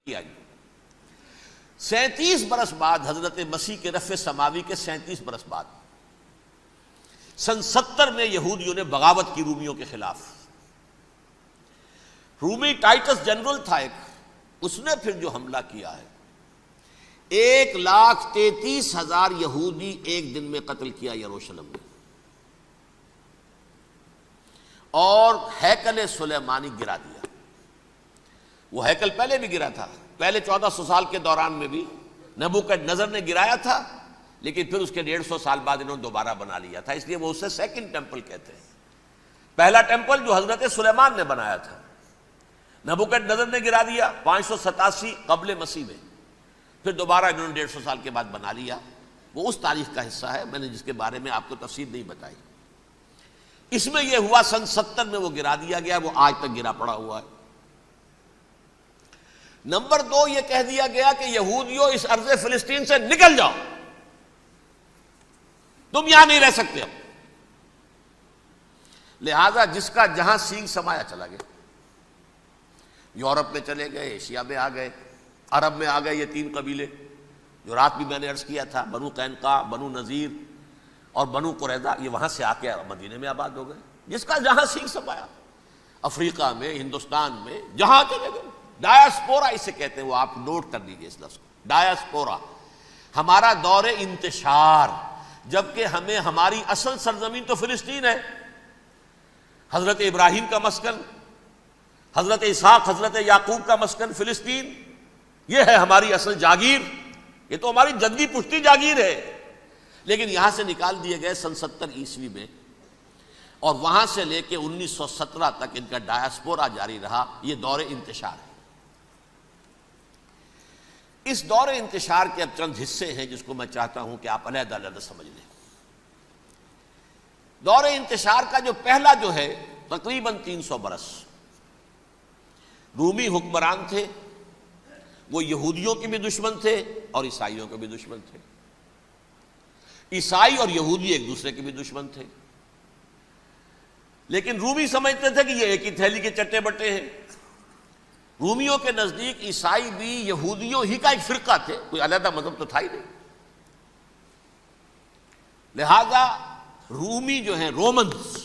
کیا گیا۔ 37 برس بعد حضرت مسیح کے رفع سماوی کے 37 برس بعد سن 70 میں یہودیوں نے بغاوت کی رومیوں کے خلاف۔ رومی ٹائٹس جنرل تھا ایک، اس نے پھر جو حملہ کیا ہے 1,33,000 یہودی ایک دن میں قتل کیا یروشلم میں، اور ہیکل سلیمانی گرا دیا۔ وہ ہیکل پہلے بھی گرا تھا، پہلے 1400 سال کے دوران میں بھی نبوکدنضر نے گرایا تھا، لیکن پھر اس کے 150 سال بعد انہوں نے دوبارہ بنا لیا تھا، اس لیے وہ اسے سیکنڈ ٹیمپل کہتے ہیں۔ پہلا ٹیمپل جو حضرت سلیمان نے بنایا تھا نبوکدنضر نے گرا دیا 587 قبل مسیح میں، پھر دوبارہ انہوں نے 150 سال کے بعد بنا لیا۔ وہ اس تاریخ کا حصہ ہے، میں نے جس کے بارے میں آپ کو تفصیل نہیں بتائی۔ اس میں یہ ہوا سن 70 میں وہ گرا دیا گیا، وہ آج تک گرا پڑا ہوا ہے۔ نمبر 2 یہ کہہ دیا گیا کہ یہودیوں اس ارض فلسطین سے نکل جاؤ، تم یہاں نہیں رہ سکتے اب۔ لہذا جس کا جہاں سینگ سمایا چلا گیا، یورپ میں چلے گئے، ایشیا میں آ گئے، عرب میں آ گئے یہ 3 قبیلے جو رات بھی میں نے عرض کیا تھا، بنو قینقاع، بنو نذیر اور بنو قریظہ، یہ وہاں سے آ کے مدینے میں آباد ہو گئے، جس کا جہاں سینگ سمایا۔ افریقہ میں، ہندوستان میں، جہاں چلے گئے۔ ڈایاسپورا اسے کہتے ہیں، وہ آپ نوٹ کر لیجیے اس لفظ کو، ڈایاسپورا، ہمارا دور انتشار، جبکہ ہمیں ہماری اصل سرزمین تو فلسطین ہے، حضرت ابراہیم کا مسکن، حضرت اسحاق حضرت یعقوب کا مسکن فلسطین، یہ ہے ہماری اصل جاگیر، یہ تو ہماری جدی پشتی جاگیر ہے، لیکن یہاں سے نکال دیے گئے سن 70 عیسوی میں، اور وہاں سے لے کے 1917 تک ان کا ڈایاسپورا جاری رہا۔ یہ دور انتشار ہے۔ اس دور انتشار کے اب چند حصے ہیں جس کو میں چاہتا ہوں کہ آپ علیحدہ علیحدہ سمجھ لیں۔ دور انتشار کا جو پہلا جو ہے تقریباً 300 برس رومی حکمران تھے، وہ یہودیوں کے بھی دشمن تھے اور عیسائیوں کے بھی دشمن تھے۔ عیسائی اور یہودی ایک دوسرے کے بھی دشمن تھے، لیکن رومی سمجھتے تھے کہ یہ ایک ہی تھیلی کے چٹے بٹے ہیں۔ رومیوں کے نزدیک عیسائی بھی یہودیوں ہی کا ایک فرقہ تھے، کوئی علیحدہ مذہب تو تھا ہی نہیں۔ لہذا رومی جو ہیں رومنز،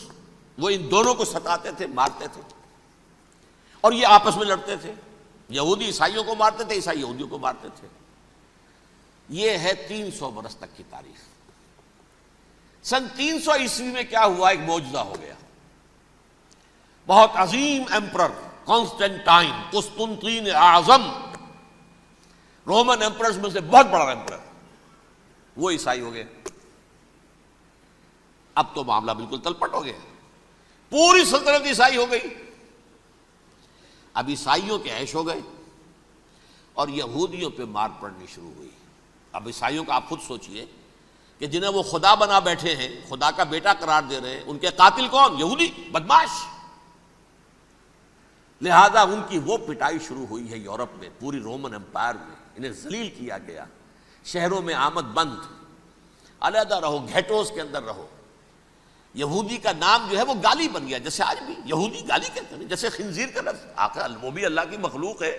وہ ان دونوں کو ستاتے تھے، مارتے تھے، اور یہ آپس میں لڑتے تھے۔ یہودی عیسائیوں کو مارتے تھے، عیسائی یہودیوں کو مارتے تھے۔ یہ ہے 300 برس تک کی تاریخ۔ سن 300 عیسوی میں کیا ہوا؟ ایک معجزہ ہو گیا۔ بہت عظیم ایمپرر کانسٹنٹائن، قسطنطین اعظم، رومن ایمپررز میں سے بہت بڑا ایمپرر، وہ عیسائی ہو گئے۔ اب تو معاملہ بالکل تلپٹ ہو گیا، پوری سلطنت عیسائی ہو گئی۔ اب عیسائیوں کے عیش ہو گئے اور یہودیوں پہ مار پڑنی شروع ہوئی۔ اب عیسائیوں کا آپ خود سوچئے کہ جنہیں وہ خدا بنا بیٹھے ہیں، خدا کا بیٹا قرار دے رہے ہیں، ان کے قاتل کون؟ یہودی بدماش۔ لہذا ان کی وہ پٹائی شروع ہوئی ہے یورپ میں، پوری رومن امپائر میں، انہیں ذلیل کیا گیا، شہروں میں آمد بند، علیحدہ رہو، گھیٹوز کے اندر رہو۔ یہودی کا نام جو ہے وہ گالی بن گیا، جیسے آج بھی یہودی گالی کہتے ہیں، جیسے خنزیر کا لفظ، آخر وہ بھی اللہ کی مخلوق ہے،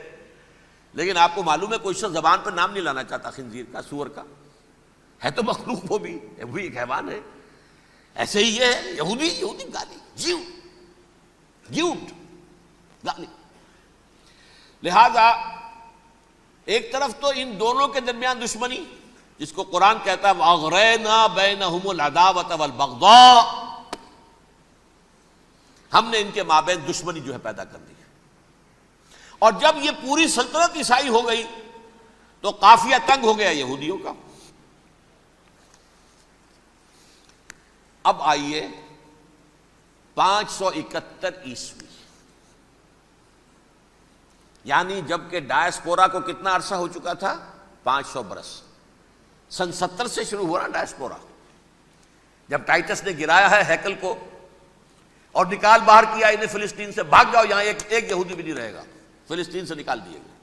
لیکن آپ کو معلوم ہے کوئی شخص زبان پر نام نہیں لانا چاہتا خنزیر کا، سور کا، ہے تو مخلوق، وہ بھی ایک حیوان ہے۔ ایسے ہی یہ ہے یہودی گالی، گیوٹ گالی۔ لہذا ایک طرف تو ان دونوں کے درمیان دشمنی، جس کو قرآن کہتا ہے وَأَغْرَيْنَا بَيْنَهُمُ الْعَدَاوَةَ وَالْبَغْضَاءَ، ہم نے ان کے مابین دشمنی جو ہے پیدا کر دی۔ اور جب یہ پوری سلطنت عیسائی ہو گئی تو قافیہ تنگ ہو گیا یہودیوں کا۔ اب آئیے 571 عیسوی، یعنی جب کہ ڈایاسپورا کو کتنا عرصہ ہو چکا تھا؟ 500 برس۔ سن 70 سے شروع ہوا نا ڈایاسپورا، جب ٹائٹس نے گرایا ہے ہیکل کو اور نکال باہر کیا انہیں فلسطین سے، بھاگ جاؤ یہاں ایک یہودی بھی نہیں رہے گا، فلسطین سے نکال دیے گئے۔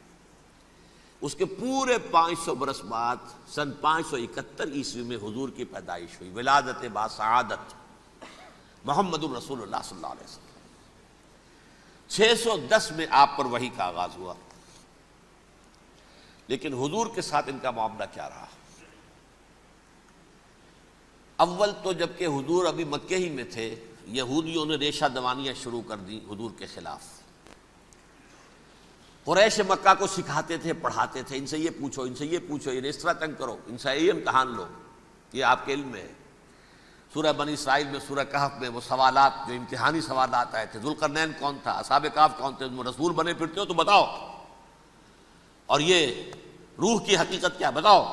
اس کے پورے 500 برس بعد سن 571 عیسوی میں حضور کی پیدائش ہوئی، ولادت باسعادت محمد الرسول اللہ صلی اللہ علیہ وسلم۔ 610 میں آپ پر وحی کا آغاز ہوا، لیکن حضور کے ساتھ ان کا معاملہ کیا رہا؟ اول تو جب کہ حضور ابھی مکے ہی میں تھے، یہودیوں نے ریشہ دوانیاں شروع کر دی حضور کے خلاف۔ قریش مکہ کو سکھاتے تھے، پڑھاتے تھے، ان سے یہ پوچھو، ان سے یہ پوچھو، انہیں اس طرح تنگ کرو، ان سے یہ امتحان لو، یہ آپ کے علم میں ہے۔ سورہ بنی اسرائیل میں، سورہ کہف میں وہ سوالات، جو امتحانی سوالات آئے تھے، ذوالقرنین کون تھا، اصحاب کہف کون تھے، تم رسول بنے پھرتے ہو تو بتاؤ، اور یہ روح کی حقیقت کیا بتاؤ،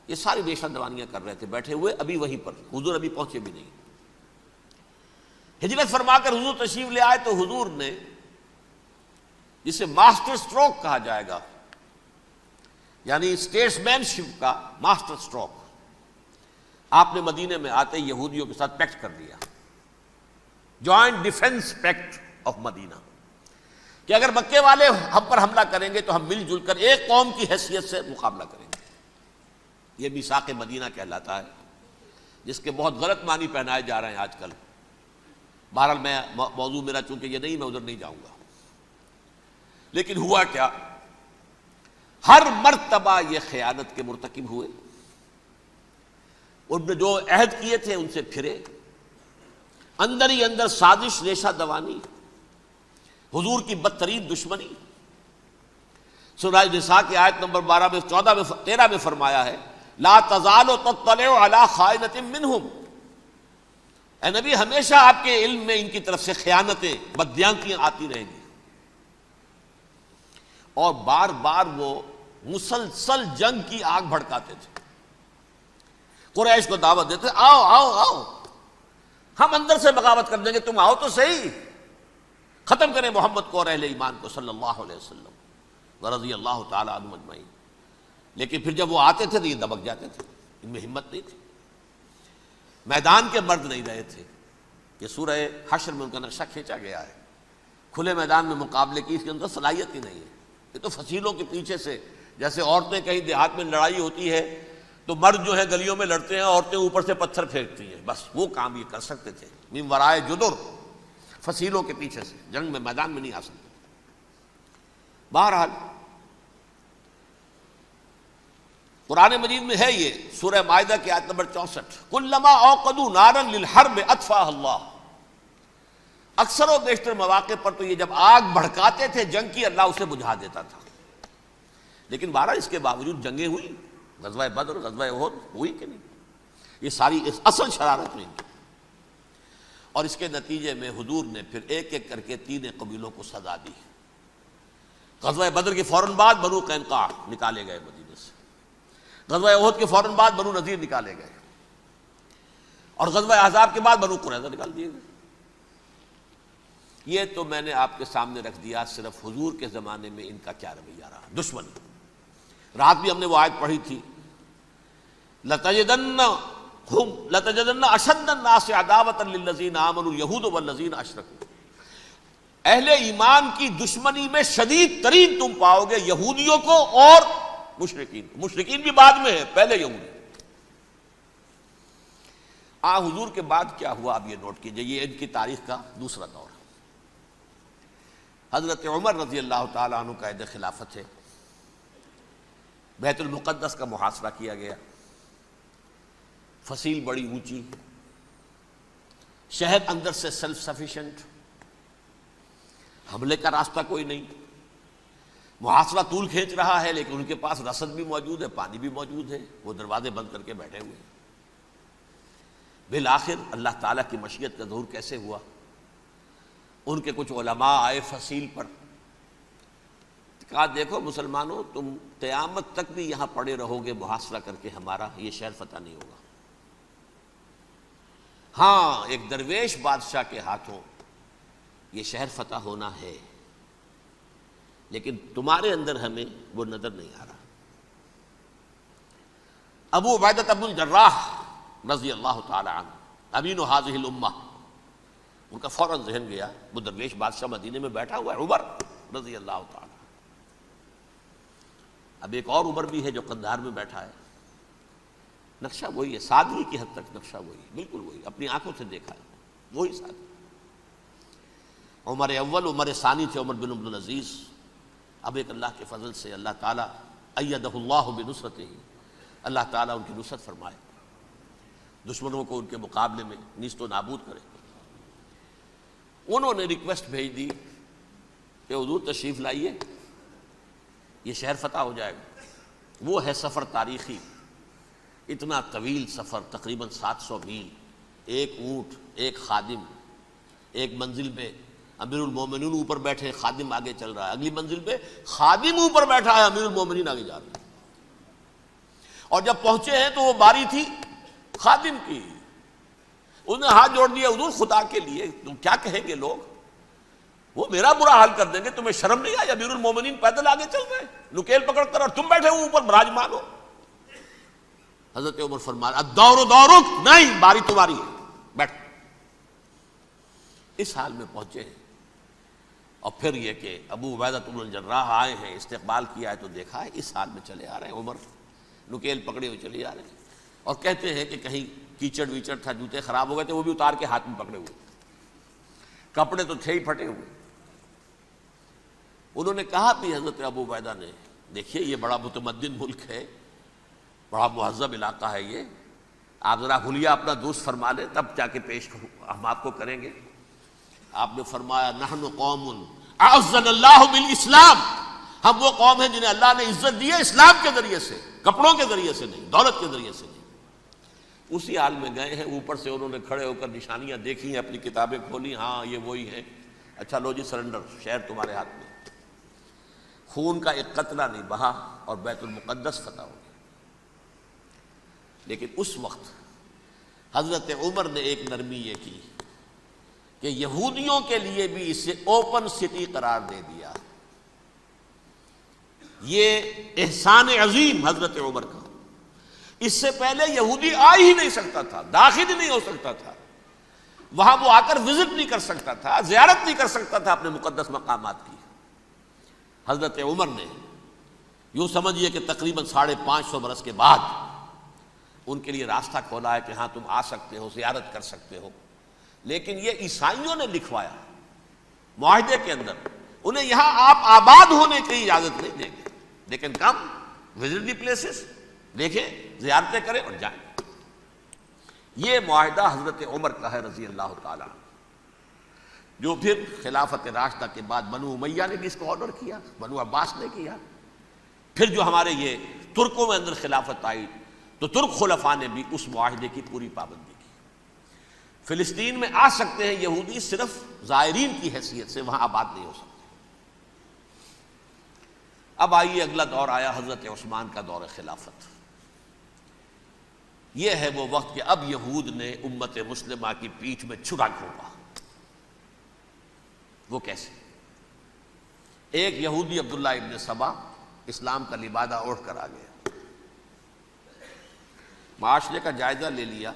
یہ ساری ریشہ دوانیاں کر رہے تھے بیٹھے ہوئے ابھی وہیں پر، حضور ابھی پہنچے بھی نہیں۔ ہجرت فرما کر حضور تشریف لے آئے تو حضور نے، جسے ماسٹر سٹروک کہا جائے گا، یعنی اسٹیٹس مین شپ کا ماسٹر سٹروک، آپ نے مدینے میں آتے یہودیوں کے ساتھ پیکٹ کر لیا، جوائنٹ ڈیفنس پیکٹ آف مدینہ، کہ اگر مکے والے ہم پر حملہ کریں گے تو ہم مل جل کر ایک قوم کی حیثیت سے مقابلہ کریں گے۔ یہ میثاق مدینہ کہلاتا ہے، جس کے بہت غلط معنی پہنائے جا رہے ہیں آج کل۔ بہرحال میں موضوع میرا چونکہ یہ نہیں، میں ادھر نہیں جاؤں گا۔ لیکن ہوا کیا، ہر مرتبہ یہ خیانت کے مرتکب ہوئے، ان نے جو عہد کیے تھے ان سے پھرے، اندر ہی اندر سازش، ریشہ دوانی، حضور کی بدترین دشمنی۔ سورہ نساء کی آیت نمبر 12 میں، 14 میں، 13 میں فرمایا ہے، لا تزال تطلع علی خائنۃ منہم، اے نبی ہمیشہ آپ کے علم میں ان کی طرف سے خیانتیں، بددیانتیاں آتی رہیں گی، اور بار بار وہ مسلسل جنگ کی آگ بھڑکاتے تھے۔ قریش کو دعوت دیتے، آؤ آؤ آؤ، ہم اندر سے بغاوت کر دیں گے، تم آؤ تو صحیح، ختم کریں محمد کو اور اہل ایمان کو صلی اللہ علیہ وسلم ورضی اللہ تعالی عنہم اجمعین۔ لیکن پھر جب وہ آتے تھے تو یہ دبک جاتے تھے، ان میں ہمت نہیں تھی، میدان کے مرد نہیں رہے تھے۔ یہ سورہ حشر میں ان کا نقشہ کھینچا گیا ہے، کھلے میدان میں مقابلے کی اس کے اندر صلاحیت ہی نہیں ہے۔ یہ تو فصیلوں کے پیچھے سے، جیسے عورتیں کہیں دیہات میں لڑائی ہوتی ہے تو مرد جو ہے گلیوں میں لڑتے ہیں، عورتیں اوپر سے پتھر پھینکتی ہیں، بس وہ کام یہ کر سکتے تھے، من ورائے جدر، فصیلوں کے پیچھے سے، جنگ میں میدان میں نہیں آ سکتے۔ بہرحال قرآن مجید میں ہے یہ، سورہ مائدہ کی آیت نمبر 64، کلما اوقدوا نارا للحرب اطفاها اللہ، اکثر و بیشتر مواقع پر تو یہ جب آگ بھڑکاتے تھے جنگ کی، اللہ اسے بجھا دیتا تھا۔ لیکن بہرحال اس کے باوجود جنگیں ہوئی، غزوہ بدر، غزوہ احد ہوئی کہ نہیں، یہ ساری اصل شرارت ہوئی، اور اس کے نتیجے میں حضور نے پھر ایک ایک کر کے 3 قبیلوں کو سزا دی۔ غزوہ بدر کے فوراً بعد بنو قینقاع نکالے گئے مدینے سے، غزوہ احد کے فوراً بعد بنو نذیر نکالے گئے، اور غزوہ احزاب کے بعد بنو قریظہ نکال دیے گئے۔ یہ تو میں نے آپ کے سامنے رکھ دیا صرف حضور کے زمانے میں ان کا کیا رویہ رہا، دشمنی۔ رات بھی ہم نے وہ آیت پڑھی تھی، لَتَجِدَنَّ أَشَدَّ النَّاسِ عَدَاوَةً لِلَّذِينَ آمَنُوا الْيَهُودُ وَالَّذِينَ أَشْرَكُوا، اہل ایمان کی دشمنی میں شدید ترین تم پاؤ گے یہودیوں کو اور مشرکین کو، مشرکین بھی بعد میں ہے، پہلے یہودی۔ حضور کے بعد کیا ہوا اب یہ نوٹ کیجئے، یہ ان کی تاریخ کا دوسرا دور۔ حضرت عمر رضی اللہ تعالیٰ عنہ کا عہد خلافت ہے، بیت المقدس کا محاصرہ کیا گیا، فصیل بڑی اونچی، شہر اندر سے سیلف سفیشینٹ، حملے کا راستہ کوئی نہیں، محاصرہ طول کھینچ رہا ہے، لیکن ان کے پاس رسد بھی موجود ہے، پانی بھی موجود ہے، وہ دروازے بند کر کے بیٹھے ہوئے ہیں۔ بالآخر اللہ تعالیٰ کی مشیت کا ظہور کیسے ہوا، ان کے کچھ علماء آئے فصیل پر، کہا دیکھو مسلمانوں، تم قیامت تک بھی یہاں پڑے رہو گے محاصرہ کر کے ہمارا، یہ شہر فتح نہیں ہوگا۔ ہاں ایک درویش بادشاہ کے ہاتھوں یہ شہر فتح ہونا ہے، لیکن تمہارے اندر ہمیں وہ نظر نہیں آ رہا۔ ابو عبیدہ بن الجراح رضی اللہ تعالی عنہ، امین هذه الامہ، ان کا فوراً ذہن گیا، وہ درویش بادشاہ مدینے میں بیٹھا ہوا ہے، عمر رضی اللہ تعالی۔ اب ایک اور عمر بھی ہے جو قندھار میں بیٹھا ہے، نقشہ وہی ہے، سادگی کی حد تک نقشہ وہی، بالکل وہی، اپنی آنکھوں سے دیکھا ہے، وہی سادگی۔ عمر اول، عمر ثانی تھے عمر بن عبد العزیز۔ اب ایک اللہ کے فضل سے اللہ تعالیٰ ایدہ اللہ بنصرتہ، اللہ تعالیٰ ان کی نصرت فرمائے، دشمنوں کو ان کے مقابلے میں نیست و نابود کرے۔ انہوں نے ریکویسٹ بھیج دی کہ حضور تشریف لائیے، یہ شہر فتح ہو جائے گا۔ وہ ہے سفر تاریخی، اتنا طویل سفر، تقریباً 700 میل، ایک اونٹ، ایک خادم، ایک منزل پہ امیر المومنین اوپر بیٹھے، خادم آگے چل رہا ہے، اگلی منزل پہ خادم اوپر بیٹھا ہے، امیر المومنین آگے جا رہے ہیں۔ اور جب پہنچے ہیں تو وہ باری تھی خادم کی، انہوں نے ہاتھ جوڑ دیا، حضور خدا کے لیے تم کیا کہیں گے لوگ، وہ میرا برا حال کر دیں گے، تمہیں شرم نہیں آئی؟ امیر المومنین پیدل آگے چل رہے ہیں نکیل پکڑ کر، اور تم بیٹھے ہو اوپر براجمان ہو۔ حضرت عمر فرمایا الدور دورک، نہیں باری تمہاری ہے، بیٹھ۔ اس حال میں پہنچے ہیں، اور پھر یہ کہ ابو عبیدہ بن الجراح آئے ہیں، استقبال کیا ہے تو دیکھا ہے اس حال میں چلے آ رہے ہیں، عمر نکیل پکڑے ہوئے چلے آ رہے ہیں، اور کہتے ہیں کہ کہیں کیچڑ ویچڑ تھا، جوتے خراب ہو گئے تھے، وہ بھی اتار کے ہاتھ میں پکڑے ہوئے، کپڑے تو تھے ہی پھٹے ہوئے۔ انہوں نے کہا بھی حضرت ابو عبیدہ نے، دیکھیے یہ بڑا متمدن ملک ہے، بڑا مہذب علاقہ ہے یہ، آپ ذرا حلیہ اپنا دوست فرما لیں تب جا کے پیش ہم آپ کو کریں گے۔ آپ نے فرمایا نحن قوم اعزنا اللہ بالاسلام، ہم وہ قوم ہیں جنہیں اللہ نے عزت دی ہے اسلام کے ذریعے سے، کپڑوں کے ذریعے سے نہیں، دولت کے ذریعے سے نہیں۔ اسی حال میں گئے ہیں، اوپر سے انہوں نے کھڑے ہو کر نشانیاں دیکھی ہیں، اپنی کتابیں کھولی، ہاں یہ وہی ہیں، اچھا لو جی سرنڈر، شہر تمہارے ہاتھ میں۔ خون کا ایک قطرہ نہیں بہا اور بیت المقدس فتح ہو گیا۔ لیکن اس وقت حضرت عمر نے ایک نرمی یہ کی کہ یہودیوں کے لیے بھی اسے اوپن سٹی قرار دے دیا۔ یہ احسان عظیم حضرت عمر کا، اس سے پہلے یہودی آ ہی نہیں سکتا تھا، داخل ہی نہیں ہو سکتا تھا، وہاں وہ آ کر وزٹ نہیں کر سکتا تھا، زیارت نہیں کر سکتا تھا اپنے مقدس مقامات کی۔ حضرت عمر نے یوں سمجھیے کہ تقریباً 550 برس کے بعد ان کے لیے راستہ کھولا ہے کہ ہاں تم آ سکتے ہو، زیارت کر سکتے ہو۔ لیکن یہ عیسائیوں نے لکھوایا معاہدے کے اندر، انہیں یہاں آپ آباد ہونے کی اجازت نہیں دیں گے، لیکن کم وزٹ دی پلیسز، دیکھیں زیارتیں کریں اور جائیں۔ یہ معاہدہ حضرت عمر کا ہے رضی اللہ تعالیٰ، جو پھر خلافت راشدہ کے بعد بنو امیہ نے بھی اس کو آنر کیا، بنو عباس نے کیا، پھر جو ہمارے یہ ترکوں میں اندر خلافت آئی تو ترک خلفاء نے بھی اس معاہدے کی پوری پابندی کی۔ فلسطین میں آ سکتے ہیں یہودی صرف زائرین کی حیثیت سے، وہاں آباد نہیں ہو سکتے۔ اب آئیے اگلا دور آیا حضرت عثمان کا دور خلافت۔ یہ ہے وہ وقت کہ اب یہود نے امت مسلمہ کی پیٹھ میں چھرا گھونپا۔ وہ کیسے؟ ایک یہودی عبداللہ ابن سبا اسلام کا لبادہ اوڑھ کر آ گیا، معاشرے کا جائزہ لے لیا،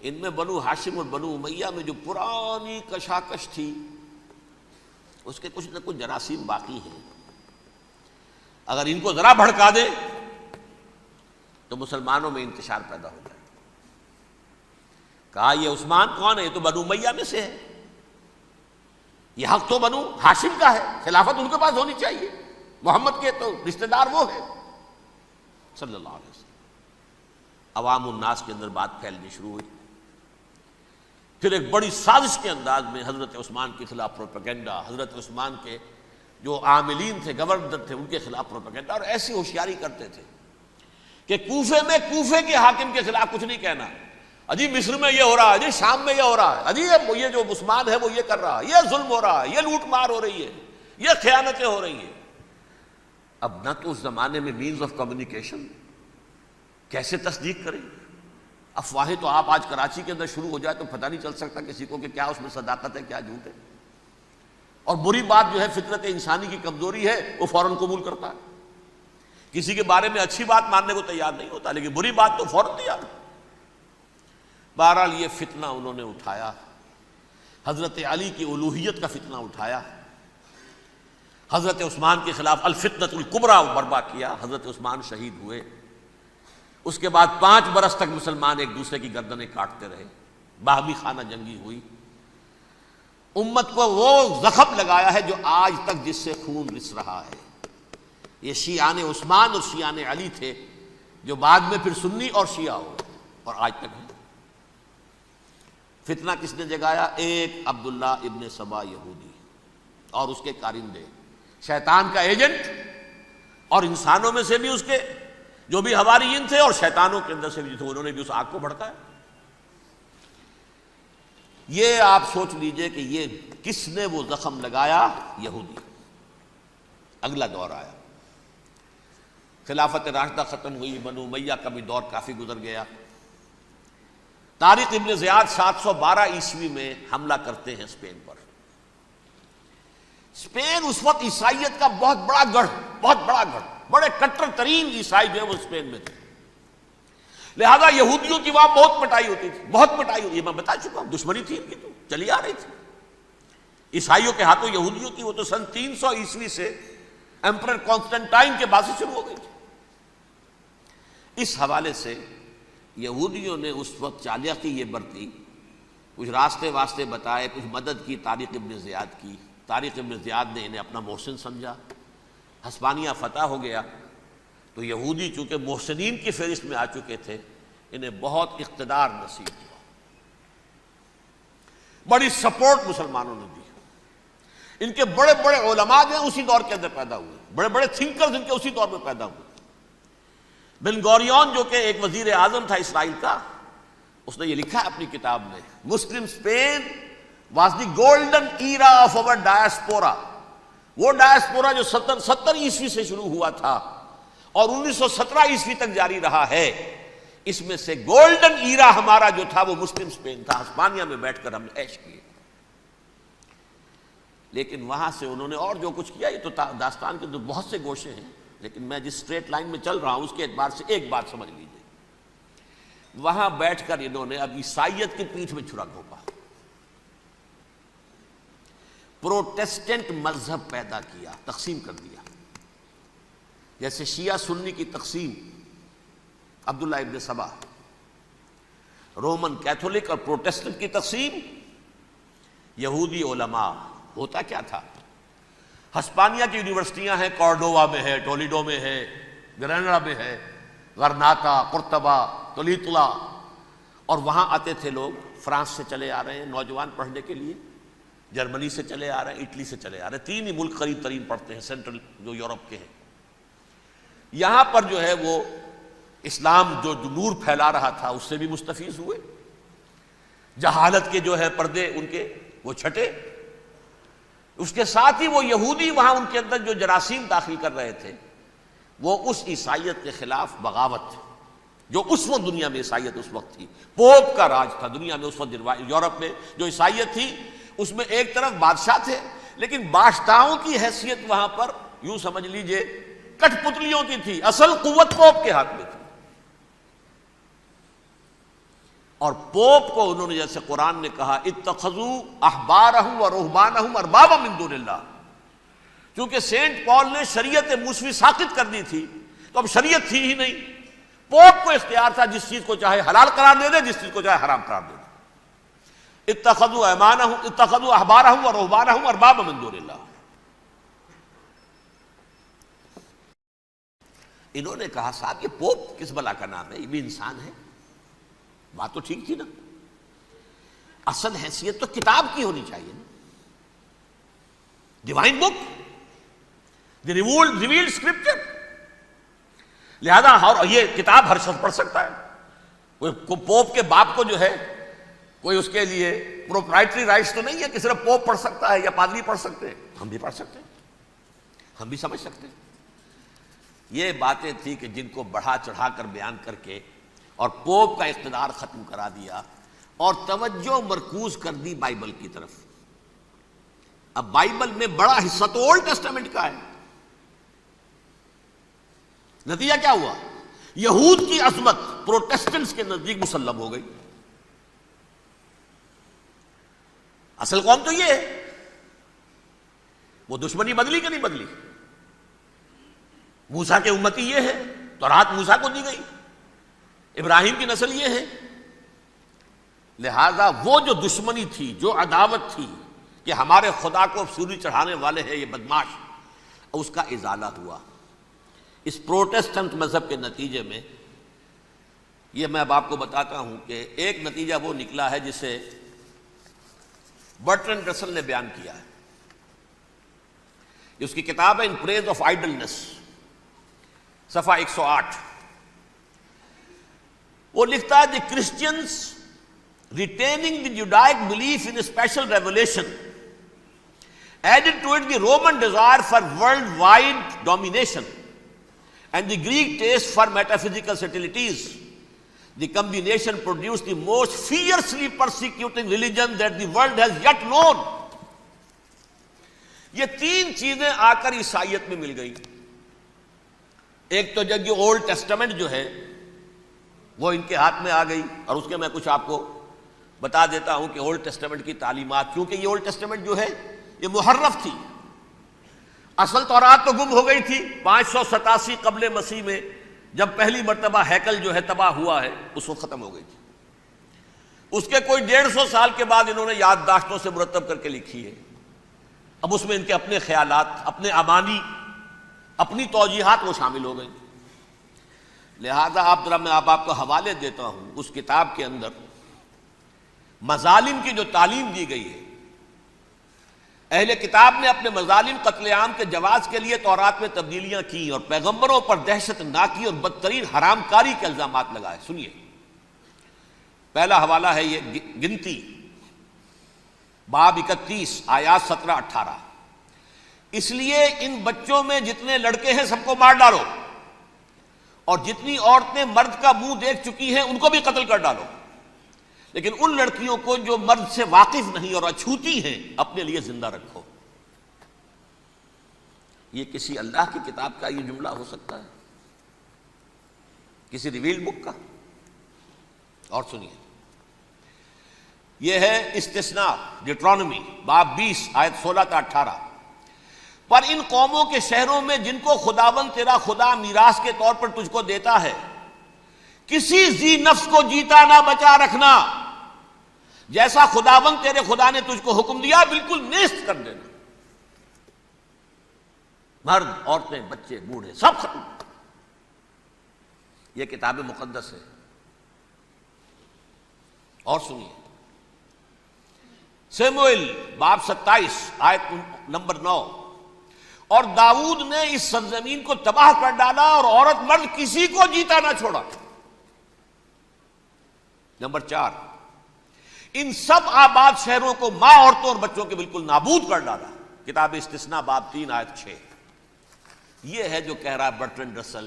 ان میں بنو ہاشم اور بنو امیہ میں جو پرانی کشاکش تھی اس کے کچھ نہ کچھ جراثیم باقی ہیں، اگر ان کو ذرا بھڑکا دے تو مسلمانوں میں انتشار پیدا ہو جائے۔ کہا یہ عثمان کون ہے؟ یہ تو بنو امیہ میں سے ہے، یہ حق تو بنو ہاشم کا ہے، خلافت ان کے پاس ہونی چاہیے، محمد کے تو رشتہ دار وہ ہے صلی اللہ علیہ وسلم۔ عوام الناس کے اندر بات پھیلنی شروع ہوئی، پھر ایک بڑی سازش کے انداز میں حضرت عثمان کے خلاف پروپیگنڈا، حضرت عثمان کے جو عاملین تھے، گورنر تھے، ان کے خلاف پروپیگنڈا، اور ایسی ہوشیاری کرتے تھے کہ کوفے میں کوفے کے حاکم کے خلاف کچھ نہیں کہنا، اجی مصر میں یہ ہو رہا ہے، اجی شام میں یہ ہو رہا ہے، اجی یہ جو عثمان ہے وہ یہ کر رہا ہے، یہ ظلم ہو رہا ہے، یہ لوٹ مار ہو رہی ہے، یہ خیانتیں ہو رہی ہیں۔ اب نہ تو اس زمانے میں مینز آف کمیونیکیشن، کیسے تصدیق کریں؟ افواہیں تو آپ آج کراچی کے اندر شروع ہو جائے تو پتہ نہیں چل سکتا کسی کو کہ کیا اس میں صداقت ہے کیا جھوٹ ہے، اور بری بات جو ہے فطرت انسانی کی کمزوری ہے وہ فوراً قبول کرتا ہے، کسی کے بارے میں اچھی بات ماننے کو تیار نہیں ہوتا لیکن بری بات تو فوراً تیار۔ بہرحال یہ فتنہ انہوں نے اٹھایا، حضرت علی کی الوہیت کا فتنہ اٹھایا، حضرت عثمان کے خلاف الفتنۃ الکبریٰ برپا کیا، حضرت عثمان شہید ہوئے۔ اس کے بعد 5 برس تک مسلمان ایک دوسرے کی گردنیں کاٹتے رہے، باہمی خانہ جنگی ہوئی، امت کو وہ زخم لگایا ہے جو آج تک جس سے خون رس رہا ہے۔ یہ شیعان عثمان اور شیعان علی تھے جو بعد میں پھر سنی اور شیعہ ہو گئے اور آج تک ہے۔ فتنہ کس نے جگایا؟ ایک عبداللہ ابن سبا یہودی اور اس کے کارندے، شیطان کا ایجنٹ، اور انسانوں میں سے بھی اس کے جو بھی حواریین تھے اور شیطانوں کے اندر سے بھی تھے، انہوں نے بھی اس آگ کو بھڑکایا۔ یہ آپ سوچ لیجئے کہ یہ کس نے وہ زخم لگایا؟ یہودی۔ اگلا دور آیا، خلافت راشدہ ختم ہوئی، بنو امیہ کا بھی دور کافی گزر گیا۔ طارق ابن زیاد 712 عیسوی میں حملہ کرتے ہیں اسپین پر۔ اسپین اس وقت عیسائیت کا بہت بڑا گڑھ، بڑے کٹر ترین عیسائی جو ہے وہ اسپین میں تھے، لہذا یہودیوں کی وہاں بہت پٹائی ہوتی تھی، یہ میں بتا چکا ہوں، دشمنی تھی ان کی تو چلی آ رہی تھی عیسائیوں کے ہاتھوں یہودیوں کی۔ وہ تو سن 300 عیسوی سے ایمپرر کانسٹنٹائن کے بعد سے شروع ہو گئی تھی۔ اس حوالے سے یہودیوں نے اس وقت چالاکی یہ برتی، کچھ راستے واسطے بتائے، کچھ مدد کی طارق ابن زیاد کی۔ طارق ابن زیاد نے انہیں اپنا محسن سمجھا، ہسپانیہ فتح ہو گیا تو یہودی چونکہ محسنین کی فہرست میں آ چکے تھے، انہیں بہت اقتدار نصیب ہوا، بڑی سپورٹ مسلمانوں نے دی۔ ان کے بڑے بڑے علماء جو ہیں اسی دور کے اندر پیدا ہوئے، بڑے بڑے تھنکرز ان کے اسی دور میں پیدا ہوئے۔ بن گوریون جو کہ ایک وزیر اعظم تھا اسرائیل کا، اس نے یہ لکھا ہے اپنی کتاب میں، Muslim Spain was the golden era of our diaspora. وہ ڈائسپورا جو 70 عیسوی سے شروع ہوا تھا اور 1917 عیسوی تک جاری رہا ہے، اس میں سے گولڈن ایرا ہمارا جو تھا وہ مسلم اسپین تھا۔ ہسپانیہ میں بیٹھ کر ہم نے عیش کیے، لیکن وہاں سے انہوں نے اور جو کچھ کیا، یہ تو داستان کے تو بہت سے گوشے ہیں، لیکن میں جس اسٹریٹ لائن میں چل رہا ہوں اس کے اعتبار سے ایک بات سمجھ لیجیے، وہاں بیٹھ کر انہوں نے اب عیسائیت کی پیٹھ میں چھرا گھونپا، پروٹیسٹنٹ مذہب پیدا کیا، تقسیم کر دیا، جیسے شیعہ سنی کی تقسیم، عبداللہ ابن سبا، رومن کیتھولک اور پروٹیسٹنٹ کی تقسیم، یہودی علماء۔ ہوتا کیا تھا؟ ہسپانیہ کی یونیورسٹیاں ہیں، کارڈووا میں ہے، ٹولیڈو میں ہے، گریناڈا میں ہے، غرناطہ، قرطبہ، تولیتلا، اور وہاں آتے تھے لوگ، فرانس سے چلے آ رہے ہیں نوجوان پڑھنے کے لیے، جرمنی سے چلے آ رہے ہیں، اٹلی سے چلے آ رہے ہیں، 3 ہی ملک قریب ترین پڑھتے ہیں سینٹرل جو یورپ کے ہیں۔ یہاں پر جو ہے وہ اسلام جو نور پھیلا رہا تھا اس سے بھی مستفیض ہوئے، جہالت کے جو ہے پردے ان کے وہ چھٹے، اس کے ساتھ ہی وہ یہودی وہاں ان کے اندر جو جراثیم داخل کر رہے تھے وہ اس عیسائیت کے خلاف بغاوت، جو اس وقت دنیا میں عیسائیت اس وقت تھی، پوپ کا راج تھا دنیا میں اس وقت، یورپ میں جو عیسائیت تھی اس میں ایک طرف بادشاہ تھے، لیکن بادشاہوں کی حیثیت وہاں پر یوں سمجھ لیجئے کٹ پتلیوں کی تھی، اصل قوت پوپ کے ہاتھ میں تھی۔ اور پوپ کو انہوں نے جیسے قرآن نے کہا اتخذوا احبارہم و رہبانہم اربابا من دون اللہ، چونکہ سینٹ پال نے شریعت موسوی ساقط کر دی تھی تو اب شریعت تھی ہی نہیں، پوپ کو اختیار تھا جس چیز کو چاہے حلال قرار دے دے، جس چیز کو چاہے حرام قرار دے دے۔ اتخذوا احبارہم و رہبانہم اربابا من دون اللہ۔ انہوں نے کہا صاحب یہ پوپ کس بلا کا نام ہے، یہ بھی انسان ہے، بات تو ٹھیک تھی نا، اصل حیثیت تو کتاب کی ہونی چاہیے نا، ڈیوائن بک، دی ریویلڈ اسکرپچر، لہذا یہ کتاب ہر شخص پڑھ سکتا ہے، کوئی پوپ کے باپ کو جو ہے کوئی اس کے لیے پروپرائٹری رائٹس تو نہیں ہے کہ صرف پوپ پڑھ سکتا ہے یا پادری پڑھ سکتے ہیں، ہم بھی پڑھ سکتے ہیں، ہم بھی سمجھ سکتے ہیں۔ یہ باتیں تھی کہ جن کو بڑھا چڑھا کر بیان کر کے اور پوپ کا اقتدار ختم کرا دیا اور توجہ مرکوز کر دی بائبل کی طرف۔ اب بائبل میں بڑا حصہ تو اولڈ ٹیسٹامنٹ کا ہے، نتیجہ کیا ہوا؟ یہود کی عظمت پروٹیسٹنٹس کے نزدیک مسلم ہو گئی۔ اصل قوم تو یہ ہے، وہ دشمنی بدلی کہ نہیں بدلی؟ موسیٰ کے امتی یہ ہے، تورات موسیٰ کو دی گئی، ابراہیم کی نسل یہ ہے، لہذا وہ جو دشمنی تھی، جو عداوت تھی کہ ہمارے خدا کو سوری چڑھانے والے ہیں یہ بدماش، اس کا ازالہ ہوا۔ اس پروٹیسٹنٹ مذہب کے نتیجے میں یہ میں اب آپ کو بتاتا ہوں کہ ایک نتیجہ وہ نکلا ہے جسے برٹرنڈ رسل نے بیان کیا ہے. اس کی کتاب ہے ان پریز آف آئیڈلنس، صفحہ 108. وہ لکھتا ہے the Christians retaining the Judaic belief in special revelation added to it the Roman desire for worldwide domination and the Greek taste for metaphysical subtleties. The combination produced the most fiercely persecuting religion that the world has yet known. یہ تین چیزیں آ کر عیسائیت میں مل گئی. ایک تو جب یہ اولڈ ٹیسٹمنٹ جو ہے وہ ان کے ہاتھ میں آ گئی، اور اس کے میں کچھ آپ کو بتا دیتا ہوں کہ اولڈ ٹیسٹمنٹ کی تعلیمات، کیونکہ یہ اولڈ ٹیسٹمنٹ جو ہے یہ محرف تھی. اصل تورات تو گم ہو گئی تھی 587 قبل مسیح میں، جب پہلی مرتبہ ہیکل جو ہے تباہ ہوا ہے، اس وقت ختم ہو گئی تھی. اس کے کوئی 150 سال کے بعد انہوں نے یادداشتوں سے مرتب کر کے لکھی ہے. اب اس میں ان کے اپنے خیالات، اپنے امانی، اپنی توجیحات وہ شامل ہو گئی. لہذا میں آپ کو حوالے دیتا ہوں اس کتاب کے اندر مظالم کی جو تعلیم دی گئی ہے. اہل کتاب نے اپنے مظالم قتل عام کے جواز کے لیے تورات میں تبدیلیاں کی اور پیغمبروں پر دہشت ناکی اور بدترین حرام کاری کے الزامات لگائے. سنیے، پہلا حوالہ ہے یہ گنتی باب 31 آیات 17-18. اس لیے ان بچوں میں جتنے لڑکے ہیں سب کو مار ڈالو، اور جتنی عورتیں مرد کا منہ دیکھ چکی ہیں ان کو بھی قتل کر ڈالو، لیکن ان لڑکیوں کو جو مرد سے واقف نہیں اور اچھوتی ہیں اپنے لیے زندہ رکھو. یہ کسی اللہ کی کتاب کا یہ جملہ ہو سکتا ہے؟ کسی ریویل بک کا؟ اور سنیے، یہ ہے استثناء ڈیٹرانومی باب 20 آیت 16-18. پر ان قوموں کے شہروں میں جن کو خداوند تیرا خدا میراث کے طور پر تجھ کو دیتا ہے، کسی ذی نفس کو جیتا نہ بچا رکھنا، جیسا خداوند تیرے خدا نے تجھ کو حکم دیا بالکل نیست کر دینا. مرد، عورتیں، بچے، بوڑھے سب ختم. یہ کتاب مقدس ہے. اور سنیے، سیموئیل باب 27 آیت نمبر 9. اور داؤد نے اس سرزمین کو تباہ کر ڈالا اور عورت مرد کسی کو جیتا نہ چھوڑا. نمبر 4، ان سب آباد شہروں کو ماں، عورتوں اور بچوں کے بالکل نابود کر ڈالا. کتاب استثناء باب 3 آیت 6. یہ ہے جو کہہ رہا ہے برٹرنڈ رسل.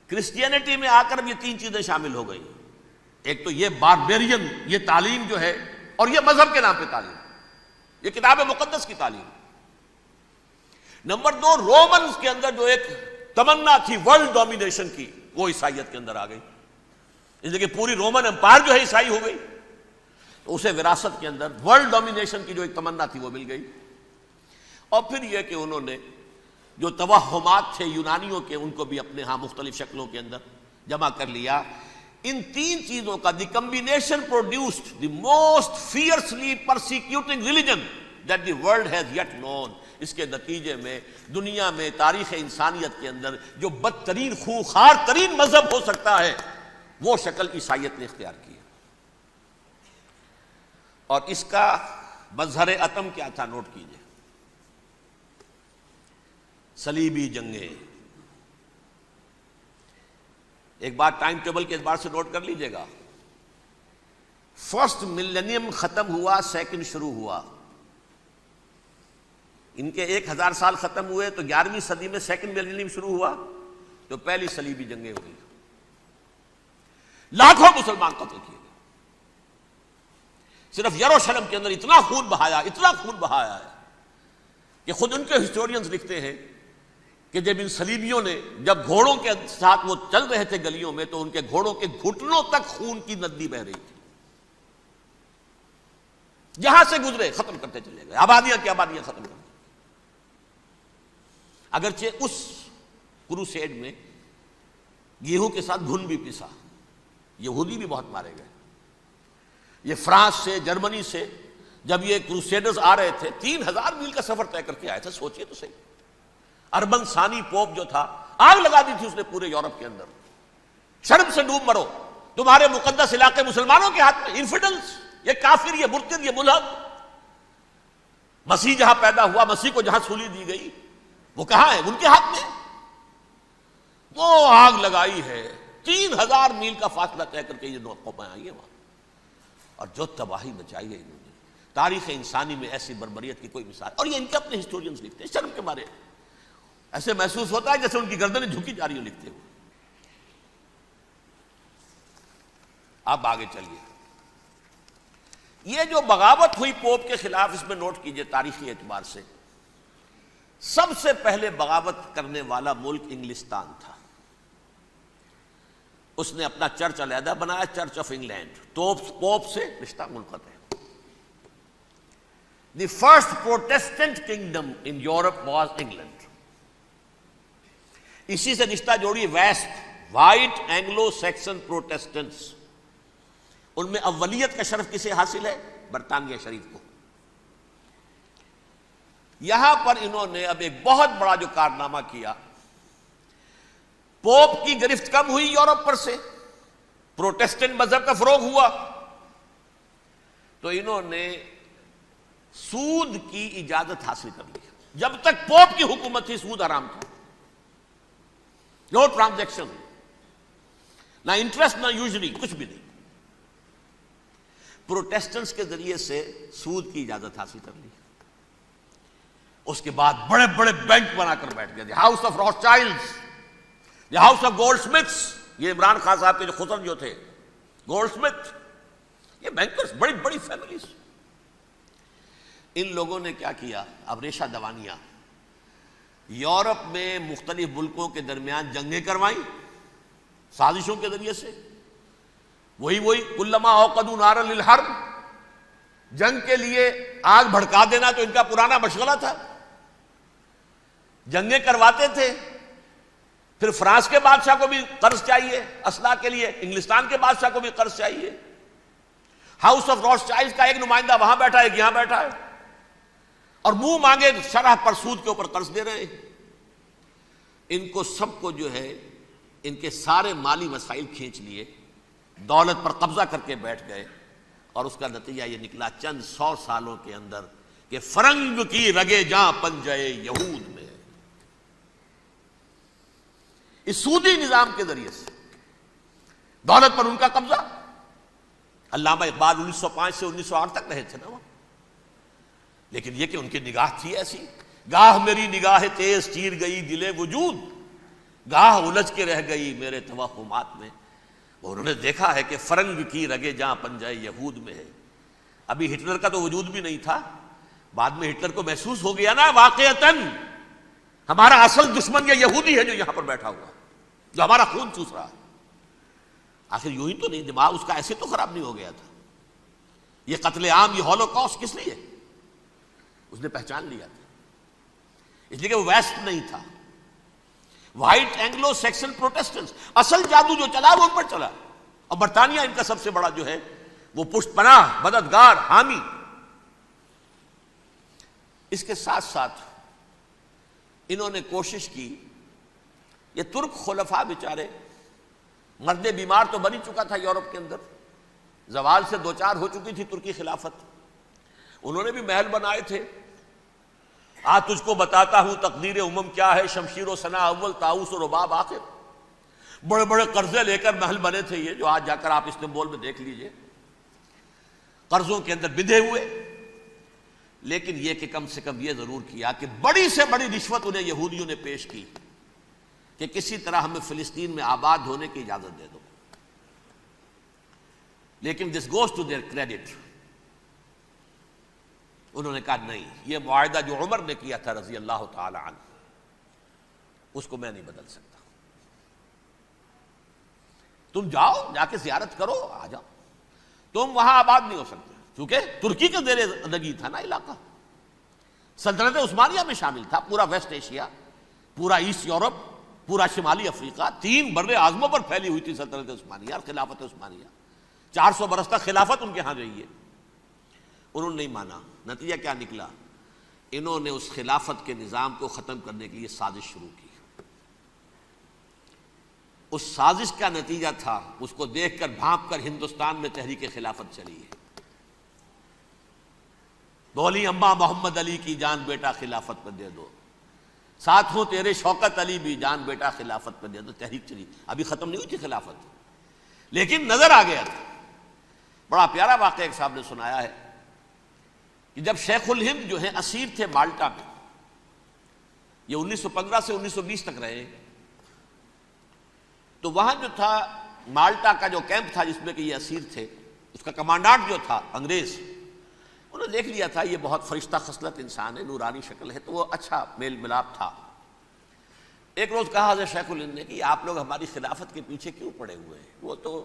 کرسچینٹی میں آ کر اب یہ تین چیزیں شامل ہو گئی. ایک تو یہ باربیرین یہ تعلیم جو ہے، اور یہ مذہب کے نام پہ تعلیم، یہ کتاب مقدس کی تعلیم. نمبر 2، رومنز کے اندر جو ایک تمنا تھی ورلڈ ڈومینیشن کی، وہ عیسائیت کے اندر آ گئی. اس لیے کہ پوری رومن امپائر جو ہے عیسائی ہو گئی، تو اسے وراثت کے اندر ورلڈ ڈومینیشن کی جو ایک تمنا تھی وہ مل گئی. اور پھر یہ کہ انہوں نے جو توہمات تھے یونانیوں کے، ان کو بھی اپنے ہاں مختلف شکلوں کے اندر جمع کر لیا. ان تین چیزوں کا the combination produced the most fiercely persecuting religion that the world has yet known. اس کے نتیجے میں دنیا میں تاریخ انسانیت کے اندر جو بدترین خونخوار ترین مذہب ہو سکتا ہے وہ شکل عیسائیت نے اختیار کی. اور اس کا مظہر عتم کیا تھا؟ نوٹ کیجئے، صلیبی جنگیں. ایک بات ٹائم ٹیبل کے اعتبار سے نوٹ کر لیجئے گا. فرسٹ ملینیم ختم ہوا، سیکنڈ شروع ہوا. ان کے 1000 سال ختم ہوئے تو 11ویں صدی میں سیکنڈ ملینیم شروع ہوا، تو پہلی صلیبی جنگیں ہوئی. لاکھوں مسلمان قتل کیے گئے. صرف یروشلم کے اندر اتنا خون بہایا ہے کہ خود ان کے ہسٹورینز لکھتے ہیں کہ جب ان صلیبیوں نے جب گھوڑوں کے ساتھ وہ چل رہے تھے گلیوں میں، تو ان کے گھوڑوں کے گھٹنوں تک خون کی ندی بہہ رہی تھی. جہاں سے گزرے ختم کرتے چلے گئے، آبادیاں کی آبادیاں ختم کر دی. اگرچہ اس کروسیڈ میں گیہوں کے ساتھ گھن بھی پسا، یہودی بھی بہت مارے گئے. یہ فرانس سے، جرمنی سے جب یہ کروسیڈرز آ رہے تھے 3000 میل کا سفر طے کر کے آئے تھے. سوچئے تو صحیح. اربن ثانی پوپ جو تھا آگ لگا دی تھی اس نے پورے یورپ کے اندر. شرم سے ڈوب مرو, تمہارے مقدس علاقے مسلمانوں کے ہاتھ میں. انفیڈلس, یہ کافر, یہ مرتد, یہ ملحد. مسیح جہاں پیدا ہوا, مسیح کو جہاں سولی دی گئی, وہ کہاں ہے؟ ان کے ہاتھ میں. وہ آگ لگائی ہے, 3000 میل کا فاصلہ طے کر کے یہ نو قومیں آئی ہیں وہاں, اور جو تباہی مچائی ہے انہوں نے. تاریخ انسانی میں ایسی بربریت کی کوئی مثال. اور یہ ان کے اپنے ہسٹورینز لکھتے ہیں, شرم کے مارے ایسے محسوس ہوتا ہے جیسے ان کی گردنیں جھکی جا رہی ہوں لکھتے ہوئے. اب آگے چلیے. یہ جو بغاوت ہوئی پوپ کے خلاف, اس میں نوٹ کیجئے تاریخی اعتبار سے, سب سے پہلے بغاوت کرنے والا ملک انگلستان تھا. اس نے اپنا چرچ علیحدہ بنایا, چرچ آف انگلینڈ. پوپ سے رشتہ منقطع ہے. The first Protestant kingdom in Europe was England. اسی سے رشتہ جوڑی west, white Anglo Saxon Protestants. ان میں اولیت کا شرف کسے حاصل ہے؟ برطانیہ شریف کو. یہاں پر انہوں نے اب ایک بہت بڑا جو کارنامہ کیا, پوپ کی گرفت کم ہوئی یورپ پر سے, پروٹیسٹنٹ مذہب کا فروغ ہوا, تو انہوں نے سود کی اجازت حاصل کر لی. جب تک پوپ کی حکومت تھی سود حرام تھا. نو ٹرانزیکشن, نہ انٹرسٹ نہ یوزلی, کچھ بھی نہیں. پروٹیسٹنٹس کے ذریعے سے سود کی اجازت حاصل کر لی. اس کے بعد بڑے بڑے بینک بنا کر بیٹھ گئے, house of Rothschilds, house of Goldsmiths. یہ عمران خان صاحب کے جو خسر جو تھے, گولڈ سمتھ, یہ بینکرز, بڑی بڑی فیملیز. ان لوگوں نے کیا کیا؟ اب ریشہ دوانیاں. یورپ میں مختلف ملکوں کے درمیان جنگیں کروائیں سازشوں کے ذریعے سے. وہی کلما اوقدوا نارا للحرب, جنگ کے لیے آگ بھڑکا دینا تو ان کا پرانا مشغلہ تھا. جنگیں کرواتے تھے. پھر فرانس کے بادشاہ کو بھی قرض چاہیے اسلحہ کے لیے, انگلستان کے بادشاہ کو بھی قرض چاہیے. ہاؤس آف روتھ چائلڈز کا ایک نمائندہ وہاں بیٹھا ہے, ایک یہاں بیٹھا ہے, اور منہ مانگے شرح پر سود کے اوپر قرض دے رہے ہیں. ان کو سب کو جو ہے ان کے سارے مالی وسائل کھینچ لیے, دولت پر قبضہ کر کے بیٹھ گئے, اور اس کا نتیجہ یہ نکلا چند 100 سالوں کے اندر کہ فرنگ کی رگے جاں پنجے یہود میں. اس سودی نظام کے ذریعے سے دولت پر ان کا قبضہ. علامہ اقبال 1905 سے 1908 تک رہے تھے نا وہ, لیکن یہ کہ ان کی نگاہ تھی ایسی. گاہ میری نگاہ تیز چیر گئی دل وجود, گاہ الجھ کے رہ گئی میرے توہمات میں. انہوں نے دیکھا ہے کہ فرنگ کی رگے جاں پنجے یہود میں ہے. ابھی ہٹلر کا تو وجود بھی نہیں تھا, بعد میں ہٹلر کو محسوس ہو گیا نا واقعتاً ہمارا اصل دشمن یہ یہودی ہے جو یہاں پر بیٹھا ہوا, جو ہمارا خون چوس رہا ہے. آخر یوں ہی تو نہیں, دماغ اس کا ایسے تو خراب نہیں ہو گیا تھا. یہ قتل عام, یہ ہولوکاسٹ کس لیے؟ اس نے پہچان لیا تھا, اس لیے کہ وہ ویسٹ نہیں تھا, وائٹ اینگلو سیکسن پروٹیسٹنٹس. اصل جادو جو چلا وہ ان پر چلا, اور برطانیہ ان کا سب سے بڑا جو ہے وہ پشت پناہ, مددگار, حامی. اس کے ساتھ ساتھ انہوں نے کوشش کی, یہ ترک خلفاء بیچارے, مرد بیمار تو بن چکا تھا یورپ کے اندر, زوال سے دوچار ہو چکی تھی ترکی خلافت. انہوں نے بھی محل بنائے تھے. آج تجھ کو بتاتا ہوں تقدیر امم کیا ہے, شمشیر و ثنا اول, طاؤس و رباب آخر. بڑے بڑے قرضے لے کر محل بنے تھے یہ, جو آج جا کر آپ استنبول میں دیکھ لیجئے, قرضوں کے اندر بندھے ہوئے. لیکن یہ کہ کم سے کم یہ ضرور کیا کہ بڑی سے بڑی رشوت انہیں یہودیوں نے پیش کی کہ کسی طرح ہمیں فلسطین میں آباد ہونے کی اجازت دے دو. لیکن this goes to their credit, انہوں نے کہا نہیں, یہ معاہدہ جو عمر نے کیا تھا رضی اللہ تعالی عنہ, اس کو میں نہیں بدل سکتا. تم جاؤ, جا کے زیارت کرو, آ جاؤ, تم وہاں آباد نہیں ہو سکتے, کیونکہ ترکی کے زیر نگی تھا نا علاقہ. سلطنت عثمانیہ میں شامل تھا پورا ویسٹ ایشیا, پورا ایسٹ یورپ, پورا شمالی افریقہ. 3 بر اعظموں پر پھیلی ہوئی تھی سلطنت عثمانیہ اور خلافت عثمانیہ. 400 برس تک خلافت ان کے ہاں رہی ہے. انہوں نے نہیں مانا. نتیجہ کیا نکلا؟ انہوں نے اس خلافت کے نظام کو ختم کرنے کے لیے سازش شروع کی. اس سازش کا نتیجہ تھا، اس کو دیکھ کر بھانپ کر ہندوستان میں تحریک خلافت چلی ہے۔ بولی اماں محمد علی کی جان بیٹا خلافت پر دے دو، ساتھ ہوں تیرے شوکت علی بھی جان بیٹا خلافت پر دے دو۔ تحریک چلی، ابھی ختم نہیں ہوئی تھی خلافت، لیکن نظر آ گیا تھا۔ بڑا پیارا واقعہ ایک صاحب نے سنایا ہے کہ جب شیخ الہند جو ہیں اسیر تھے مالٹا میں، یہ 1915 سے 1920 تک رہے، تو وہاں جو تھا مالٹا کا جو کیمپ تھا جس میں کہ یہ اسیر تھے، اس کا کمانڈانٹ جو تھا انگریز، انہوں نے دیکھ لیا تھا یہ بہت فرشتہ خصلت انسان ہے، نورانی شکل ہے، تو وہ اچھا میل ملاپ تھا۔ ایک روز کہا حضرت شیخ الہند نے کہ آپ لوگ ہماری خلافت کے پیچھے کیوں پڑے ہوئے ہیں؟ وہ تو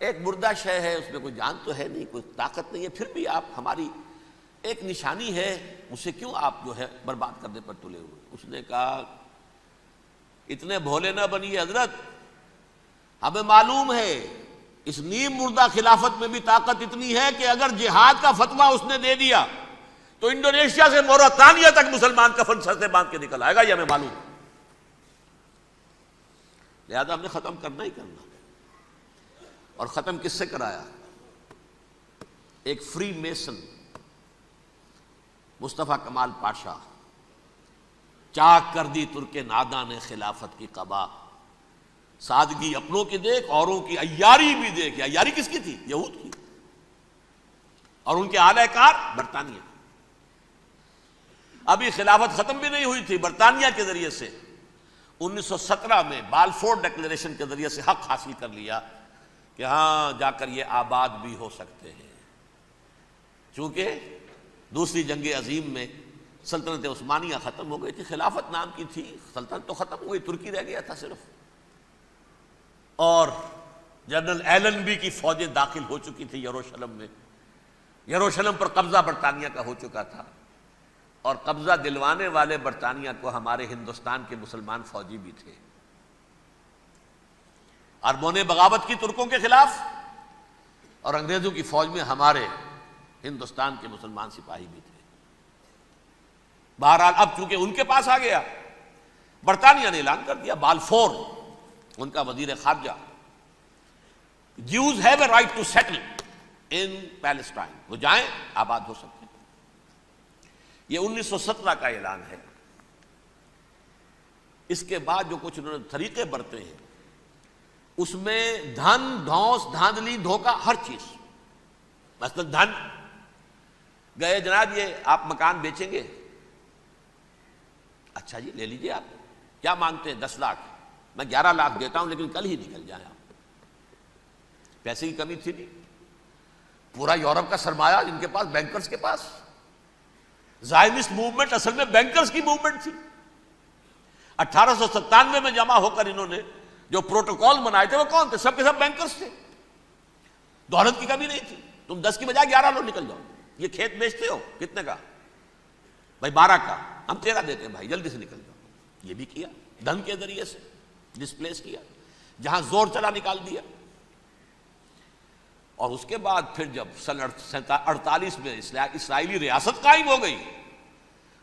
ایک مردہ شے ہے، اس میں کوئی جان تو ہے نہیں، کوئی طاقت نہیں ہے، پھر بھی آپ ہماری ایک نشانی ہے، اسے کیوں آپ جو ہے برباد کرنے پر تلے ہوئے؟ اس نے کہا اتنے بھولے نہ بنیے حضرت، ہمیں معلوم ہے اس نیم مردہ خلافت میں بھی طاقت اتنی ہے کہ اگر جہاد کا فتویٰ اس نے دے دیا تو انڈونیشیا سے موریتانیہ تک مسلمان کفن سر سے باندھ کے نکل آئے گا، یہ ہمیں معلوم ہے، لہذا ہم نے ختم کرنا ہی کرنا۔ اور ختم کس سے کرایا؟ ایک فری میسن مصطفیٰ کمال پاشا، چاک کر دی ترک ناداں نے خلافت کی قبا، سادگی اپنوں کی دیکھ اوروں کی عیاری بھی دیکھ۔ عیاری کس کی تھی؟ یہود کی، اور ان کے اعلی کار برطانیہ۔ ابھی خلافت ختم بھی نہیں ہوئی تھی، برطانیہ کے ذریعے سے 1917 میں بالفور ڈکلیریشن کے ذریعے سے حق حاصل کر لیا کہ ہاں جا کر یہ آباد بھی ہو سکتے ہیں، چونکہ دوسری جنگ عظیم میں سلطنت عثمانیہ ختم ہو گئی تھی، خلافت نام کی تھی، سلطنت تو ختم ہو گئی، ترکی رہ گیا تھا صرف، اور جنرل ایلنبی کی فوجیں داخل ہو چکی تھی یروشلم میں، یروشلم پر قبضہ برطانیہ کا ہو چکا تھا، اور قبضہ دلوانے والے برطانیہ کو ہمارے ہندوستان کے مسلمان فوجی بھی تھے۔ اربوں نے بغاوت کی ترکوں کے خلاف، اور انگریزوں کی فوج میں ہمارے ہندوستان کے مسلمان سپاہی بھی تھے۔ بہرحال اب چونکہ ان کے پاس آ گیا، برطانیہ نے اعلان کر دیا، بالفور ان کا وزیر خارجہ، Jews have a right to settle in Palestine، وہ جائیں آباد ہو سکتے ہیں۔ یہ 1917 کا اعلان ہے۔ اس کے بعد جو کچھ انہوں نے طریقے برتے ہیں، اس میں دھن دھوس دھاندلی دھوکہ ہر چیز، مثلا دھن گئے جناب یہ آپ مکان بیچیں گے، اچھا جی لے لیجئے، آپ کیا مانگتے ہیں؟ 10 لاکھ، میں 11 لاکھ دیتا ہوں لیکن کل ہی نکل جائیں آپ۔ پیسے کی کمی تھی نہیں، پورا یورپ کا سرمایہ جن کے پاس، بینکرز کے پاس، زائنسٹ موومنٹ اصل میں بینکرز کی موومنٹ تھی۔ 1897 میں جمع ہو کر انہوں نے جو پروٹوکول بنائے تھے وہ کون تھے؟ سب کے سب بینکرز تھے، دولت کی کمی نہیں تھی۔ تم 10 کی بجائے 11 لو، نکل جاؤ۔ یہ کھیت بیچتے ہو کتنے کا؟ بھائی 12 کا، ہم 13 دیتے ہیں بھائی، جلدی سے نکل جاؤ۔ یہ بھی کیا، دھن کے ذریعے سے ڈسپلیس کیا، جہاں زور چلا نکال دیا۔ اور اس کے بعد پھر جب سن 48 میں اسرائیلی ریاست قائم ہو گئی،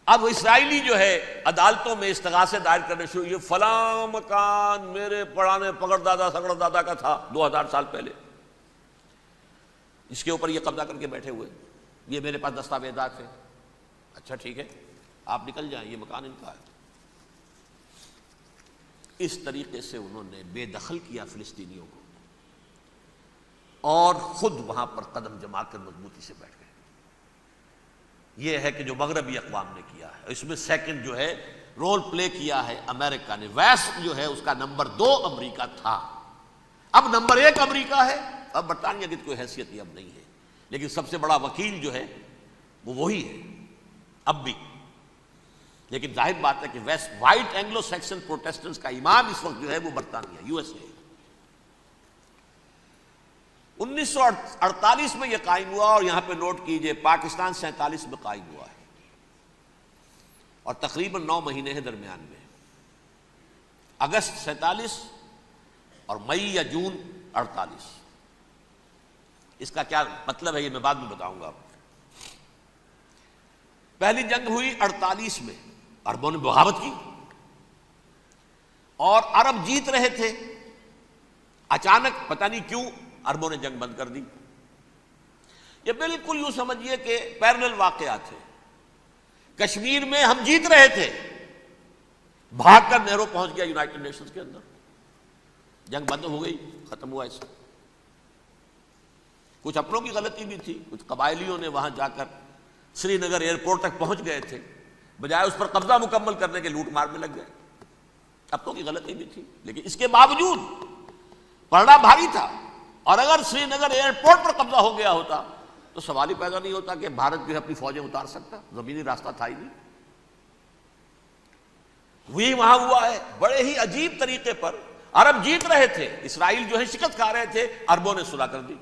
اب اسرائیلی جو ہے عدالتوں میں استغاثے دائر کرنے شروع، یہ فلاں مکان میرے پڑانے پگڑ دادا سگڑ دادا کا تھا 2000 سال پہلے، اس کے اوپر یہ قبضہ کر کے بیٹھے ہوئے، یہ میرے پاس دستاویزات ہیں، اچھا ٹھیک ہے آپ نکل جائیں، یہ مکان ان کا ہے۔ اس طریقے سے انہوں نے بے دخل کیا فلسطینیوں کو، اور خود وہاں پر قدم جما کر مضبوطی سے بیٹھ گئے۔ یہ ہے کہ جو مغربی اقوام نے کیا ہے، اس میں سیکنڈ جو ہے رول پلے کیا ہے امریکہ نے۔ ویسٹ جو ہے اس کا نمبر 2 امریکہ تھا، اب نمبر 1 امریکہ ہے۔ اب برطانیہ کی کوئی حیثیت ہی اب نہیں ہے، لیکن سب سے بڑا وکیل جو ہے وہ وہی ہے اب بھی۔ لیکن ظاہر بات ہے کہ west white Anglo Saxon Protestants کا امام اس وقت جو ہے وہ برطانیہ، یو ایس اے۔ 1948 میں یہ قائم ہوا، اور یہاں پہ نوٹ کیجئے پاکستان 47 میں قائم ہوا ہے، اور تقریباً 9 مہینے ہیں درمیان میں، اگست 47 اور مئی یا جون 48۔ اس کا کیا مطلب ہے یہ میں بعد میں بتاؤں گا آپ کو۔ پہلی جنگ ہوئی 48 میں، عربوں نے بغاوت کی، اور عرب جیت رہے تھے، اچانک پتہ نہیں کیوں عربوں نے جنگ بند کر دی۔ یہ بالکل یوں سمجھیے کہ پیرلل واقعات ہیں۔ کشمیر میں ہم جیت رہے تھے، بھاگ کر نہرو پہنچ گیا یونائٹڈ نیشنز کے اندر، جنگ بند ہو گئی، ختم ہوا ایسا۔ کچھ اپنوں کی غلطی بھی تھی، کچھ قبائلیوں نے وہاں جا کر سری نگر ایئرپورٹ تک پہنچ گئے تھے، بجائے اس پر قبضہ مکمل کرنے کے لوٹ مار میں لگ گئے، اپنوں کی غلطی بھی تھی، لیکن اس کے باوجود پڑنا بھاری تھا۔ اور اگر سری نگر ایئرپورٹ پر قبضہ ہو گیا ہوتا تو سوال ہی پیدا نہیں ہوتا کہ بھارت جو ہے اپنی فوجیں اتار سکتا، زمینی راستہ تھا ہی نہیں۔ وہی وہاں ہوا ہے، بڑے ہی عجیب طریقے پر عرب جیت رہے تھے، اسرائیل جو ہے شکست کھا رہے تھے، عربوں نے صلح کر دی۔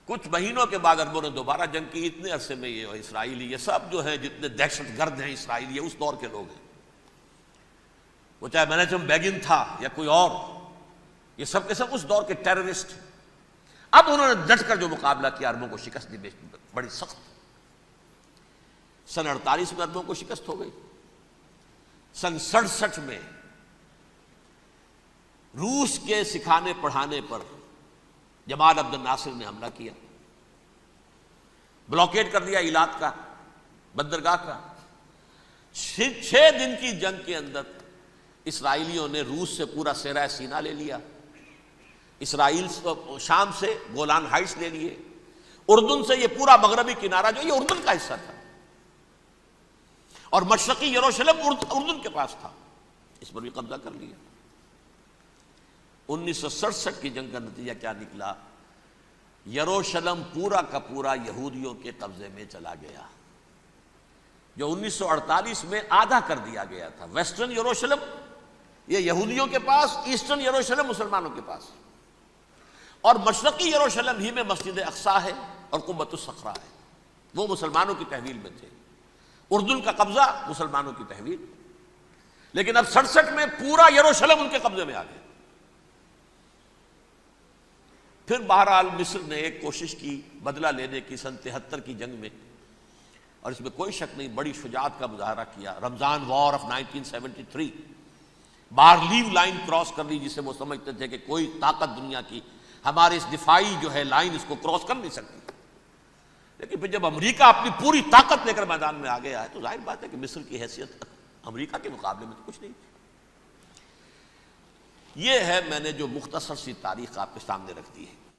کچھ مہینوں کے بعد عربوں نے دوبارہ جنگ کی۔ اتنے عرصے میں یہ اسرائیلی، یہ سب جو ہیں جتنے دہشت گرد ہیں اسرائیلی، یہ اس دور کے لوگ ہیں، وہ چاہے مینیجم بیگن تھا یا کوئی اور، یہ سب کے سب اس دور کے ٹیررسٹ۔ اب انہوں نے ڈٹ کر جو مقابلہ کیا، عربوں کو شکست دی بڑی سخت۔ سن 48 میں عربوں کو شکست ہو گئی۔ سن 67 میں روس کے سکھانے پڑھانے پر جمال عبد الناصر نے حملہ کیا، بلاکیڈ کر دیا ایلات کا، بندرگاہ کا۔ 6 دن کی جنگ کے اندر اسرائیلیوں نے روس سے پورا صحرائے سینا لے لیا، اسرائیل شام سے گولان ہائٹس لے لیے، اردن سے یہ پورا مغربی کنارہ جو یہ اردن کا حصہ تھا، اور مشرقی یروشلم اردن کے پاس تھا، اس پر بھی قبضہ کر لیا۔ 1967 کی جنگ کا نتیجہ کیا نکلا؟ یروشلم پورا کا پورا یہودیوں کے قبضے میں چلا گیا، جو 1948 میں آدھا کر دیا گیا تھا۔ ویسٹرن یروشلم یہ یہودیوں کے پاس، ایسٹرن یروشلم مسلمانوں کے پاس، اور مشرقی یروشلم ہی میں مسجد اقصیٰ ہے اور قبۃ الصخرہ ہے، وہ مسلمانوں کی تحویل میں تھے۔ اردن کا قبضہ مسلمانوں کی تحویل، لیکن اب 67 میں پورا یروشلم ان کے قبضے میں آ گیا۔ پھر بہرحال مصر نے ایک کوشش کی بدلہ لینے کی سن 73 کی جنگ میں، اور اس میں کوئی شک نہیں بڑی شجاعت کا مظاہرہ کیا۔ رمضان وار آف 1973، بارلیو لائن کراس کر لی، جسے وہ سمجھتے تھے کہ کوئی طاقت دنیا کی ہمارے اس دفاعی جو ہے لائن اس کو کراس کر نہیں سکتی۔ لیکن پھر جب امریکہ اپنی پوری طاقت لے کر میدان میں آ گیا ہے تو ظاہر بات ہے کہ مصر کی حیثیت امریکہ کے مقابلے میں تو کچھ نہیں تھی۔ یہ ہے میں نے جو مختصر سی تاریخ آپ کے سامنے رکھ دی ہے۔